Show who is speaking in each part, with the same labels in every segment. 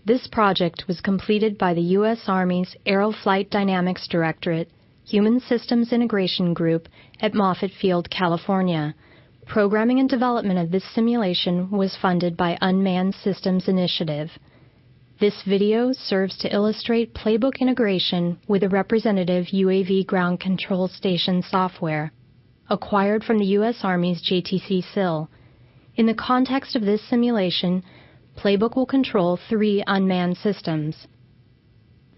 Speaker 1: This project was completed by the U.S. Army's Aeroflight Dynamics Directorate, Human Systems Integration Group at Moffett Field, California. Programming and development of this simulation was funded by Unmanned Systems Initiative. This video serves to illustrate Playbook integration with a representative UAV ground control station software, acquired from the U.S. Army's JTC SIL. In the context of this simulation, Playbook will control 3 unmanned systems.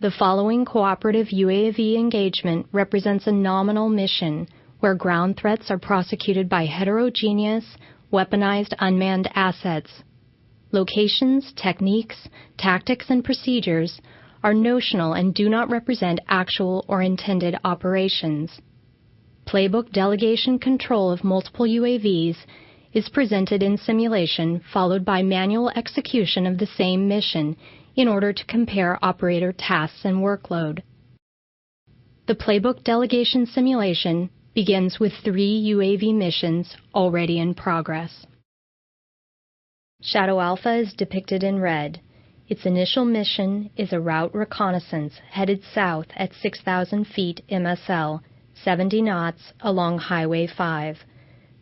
Speaker 1: The following cooperative UAV engagement represents a nominal mission where ground threats are prosecuted by heterogeneous, weaponized unmanned assets. Locations, techniques, tactics, and procedures are notional and do not represent actual or intended operations. Playbook delegation control of multiple UAVs is presented in simulation, followed by manual execution of the same mission in order to compare operator tasks and workload. The Playbook delegation simulation begins with 3 UAV missions already in progress. Shadow Alpha is depicted in red. Its initial mission is a route reconnaissance headed south at 6,000 feet MSL, 70 knots along Highway 5.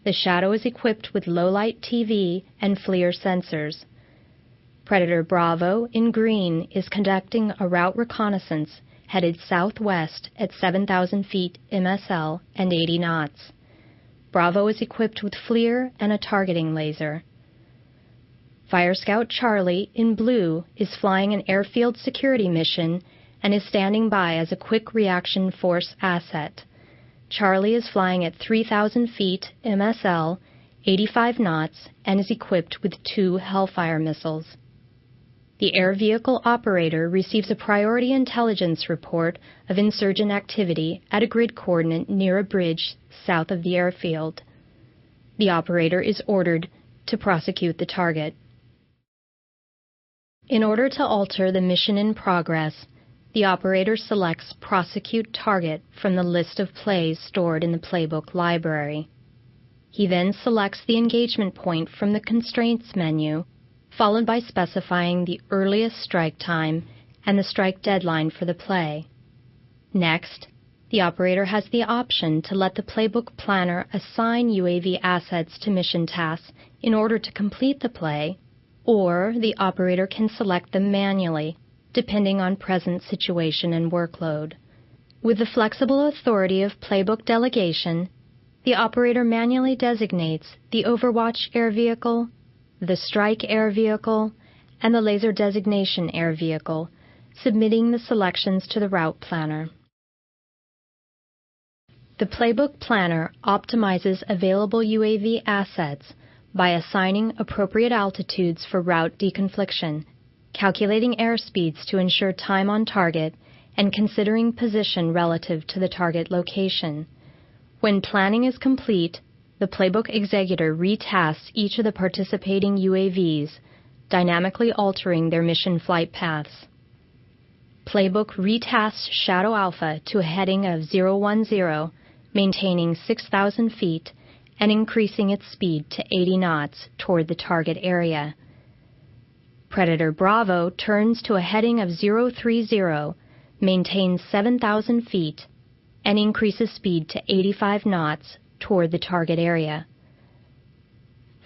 Speaker 1: The Shadow is equipped with low-light TV and FLIR sensors. Predator Bravo in green is conducting a route reconnaissance headed southwest at 7,000 feet MSL and 80 knots. Bravo is equipped with FLIR and a targeting laser. Fire Scout Charlie in blue is flying an airfield security mission and is standing by as a quick reaction force asset. Charlie is flying at 3,000 feet MSL, 85 knots, and is equipped with 2 Hellfire missiles. The air vehicle operator receives a priority intelligence report of insurgent activity at a grid coordinate near a bridge south of the airfield. The operator is ordered to prosecute the target. In order to alter the mission in progress, the operator selects Prosecute Target from the list of plays stored in the Playbook library. He then selects the engagement point from the Constraints menu, followed by specifying the earliest strike time and the strike deadline for the play. Next, the operator has the option to let the Playbook planner assign UAV assets to mission tasks in order to complete the play, or the operator can select them manually, depending on present situation and workload. With the flexible authority of Playbook delegation, the operator manually designates the Overwatch air vehicle, the Strike air vehicle, and the Laser designation air vehicle, submitting the selections to the route planner. The Playbook planner optimizes available UAV assets by assigning appropriate altitudes for route deconfliction, calculating airspeeds to ensure time on target, and considering position relative to the target location. When planning is complete, the Playbook executor retasks each of the participating UAVs, dynamically altering their mission flight paths. Playbook retasks Shadow Alpha to a heading of 010, maintaining 6,000 feet and increasing its speed to 80 knots toward the target area. Predator Bravo turns to a heading of 030, maintains 7,000 feet, and increases speed to 85 knots toward the target area.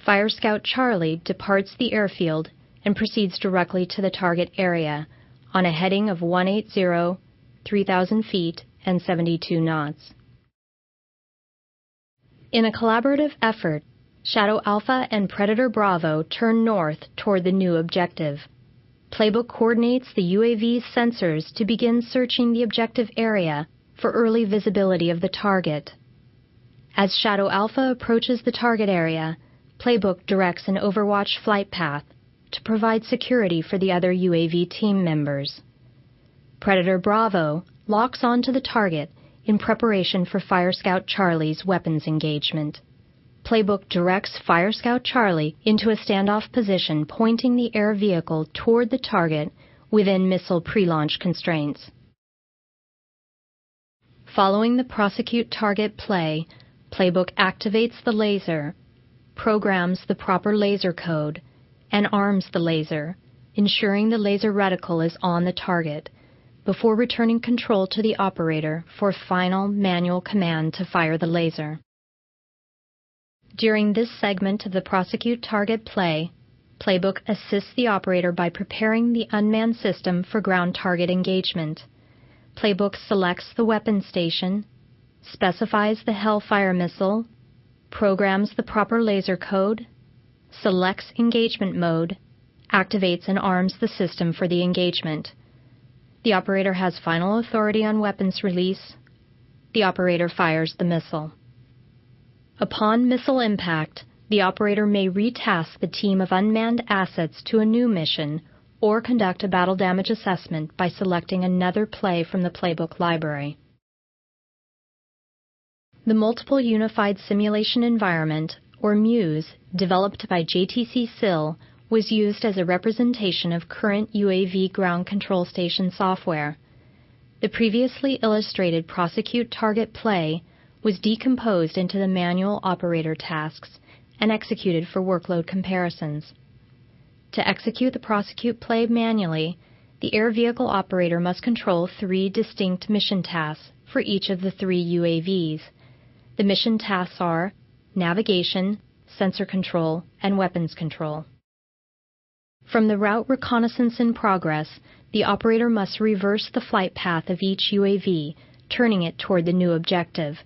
Speaker 1: Fire Scout Charlie departs the airfield and proceeds directly to the target area on a heading of 180, 3,000 feet, and 72 knots. In a collaborative effort, Shadow Alpha and Predator Bravo turn north toward the new objective. Playbook coordinates the UAV's sensors to begin searching the objective area for early visibility of the target. As Shadow Alpha approaches the target area, Playbook directs an Overwatch flight path to provide security for the other UAV team members. Predator Bravo locks onto the target in preparation for Fire Scout Charlie's weapons engagement. Playbook directs Fire Scout Charlie into a standoff position, pointing the air vehicle toward the target within missile pre-launch constraints. Following the Prosecute Target play, Playbook activates the laser, programs the proper laser code, and arms the laser, ensuring the laser reticle is on the target, before returning control to the operator for final manual command to fire the laser. During this segment of the Prosecute Target play, Playbook assists the operator by preparing the unmanned system for ground target engagement. Playbook selects the weapon station, specifies the Hellfire missile, programs the proper laser code, selects engagement mode, activates and arms the system for the engagement. The operator has final authority on weapons release. The operator fires the missile. Upon missile impact, the operator may retask the team of unmanned assets to a new mission or conduct a battle damage assessment by selecting another play from the Playbook library. The Multiple Unified Simulation Environment, or MUSE, developed by JTC SIL, was used as a representation of current UAV ground control station software. The previously illustrated Prosecute Target play was decomposed into the manual operator tasks and executed for workload comparisons. To execute the Prosecute play manually, the air vehicle operator must control 3 distinct mission tasks for each of the 3 UAVs. The mission tasks are navigation, sensor control, and weapons control. From the route reconnaissance in progress, the operator must reverse the flight path of each UAV, turning it toward the new objective.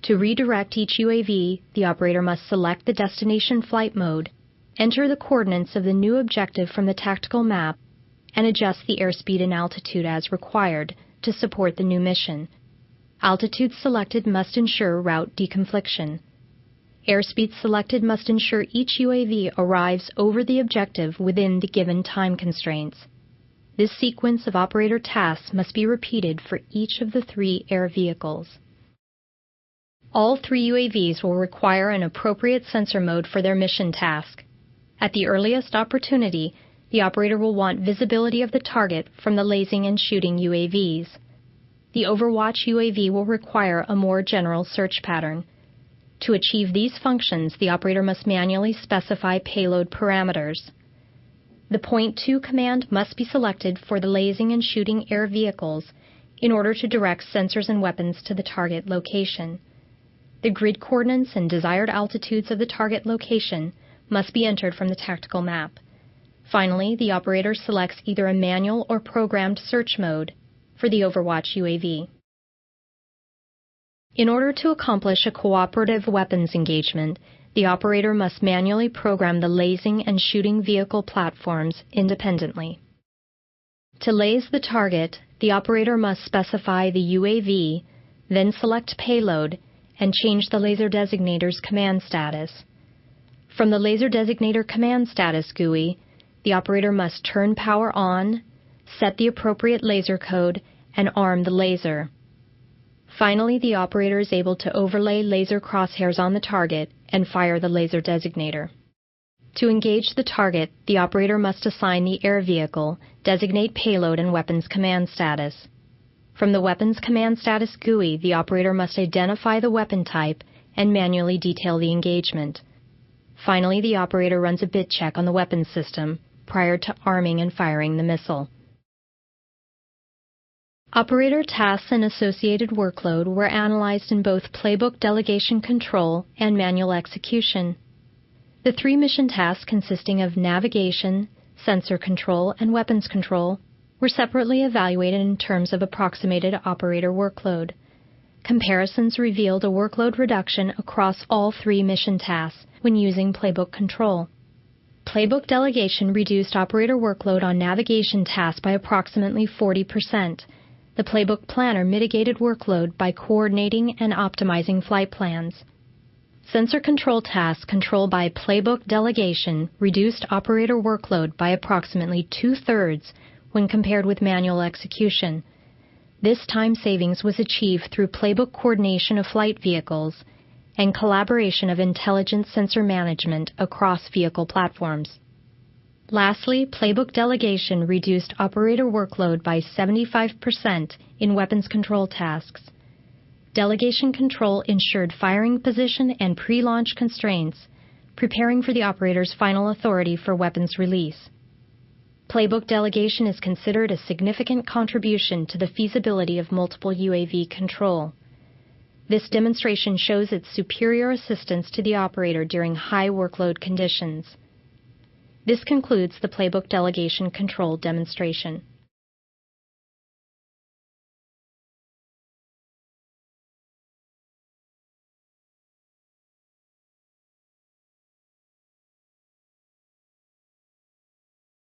Speaker 1: To redirect each UAV, the operator must select the destination flight mode, enter the coordinates of the new objective from the tactical map, and adjust the airspeed and altitude as required to support the new mission. Altitude selected must ensure route deconfliction. Airspeed selected must ensure each UAV arrives over the objective within the given time constraints. This sequence of operator tasks must be repeated for each of the 3 air vehicles. All 3 UAVs will require an appropriate sensor mode for their mission task. At the earliest opportunity, the operator will want visibility of the target from the lasing and shooting UAVs. The Overwatch UAV will require a more general search pattern. To achieve these functions, the operator must manually specify payload parameters. The Point 2 command must be selected for the lasing and shooting air vehicles in order to direct sensors and weapons to the target location. The grid coordinates and desired altitudes of the target location must be entered from the tactical map. Finally, the operator selects either a manual or programmed search mode for the Overwatch UAV. In order to accomplish a cooperative weapons engagement, the operator must manually program the lasing and shooting vehicle platforms independently. To lase the target, the operator must specify the UAV, then select payload, and change the laser designator's command status. From the laser designator command status GUI, the operator must turn power on, set the appropriate laser code, and arm the laser. Finally, the operator is able to overlay laser crosshairs on the target and fire the laser designator. To engage the target, the operator must assign the air vehicle, designate payload and weapons command status. From the weapons command status GUI, the operator must identify the weapon type and manually detail the engagement. Finally, the operator runs a bit check on the weapons system prior to arming and firing the missile. Operator tasks and associated workload were analyzed in both Playbook Delegation Control and Manual Execution. The 3 mission tasks consisting of navigation, sensor control, and weapons control were separately evaluated in terms of approximated operator workload. Comparisons revealed a workload reduction across all 3 mission tasks when using Playbook Control. Playbook Delegation reduced operator workload on navigation tasks by approximately 40%. The Playbook Planner mitigated workload by coordinating and optimizing flight plans. Sensor control tasks controlled by Playbook Delegation reduced operator workload by approximately 2/3 when compared with manual execution. This time savings was achieved through Playbook coordination of flight vehicles and collaboration of intelligent sensor management across vehicle platforms. Lastly, Playbook Delegation reduced operator workload by 75% in weapons control tasks. Delegation control ensured firing position and pre-launch constraints, preparing for the operator's final authority for weapons release. Playbook delegation is considered a significant contribution to the feasibility of multiple UAV control. This demonstration shows its superior assistance to the operator during high workload conditions. This concludes the Playbook delegation control demonstration.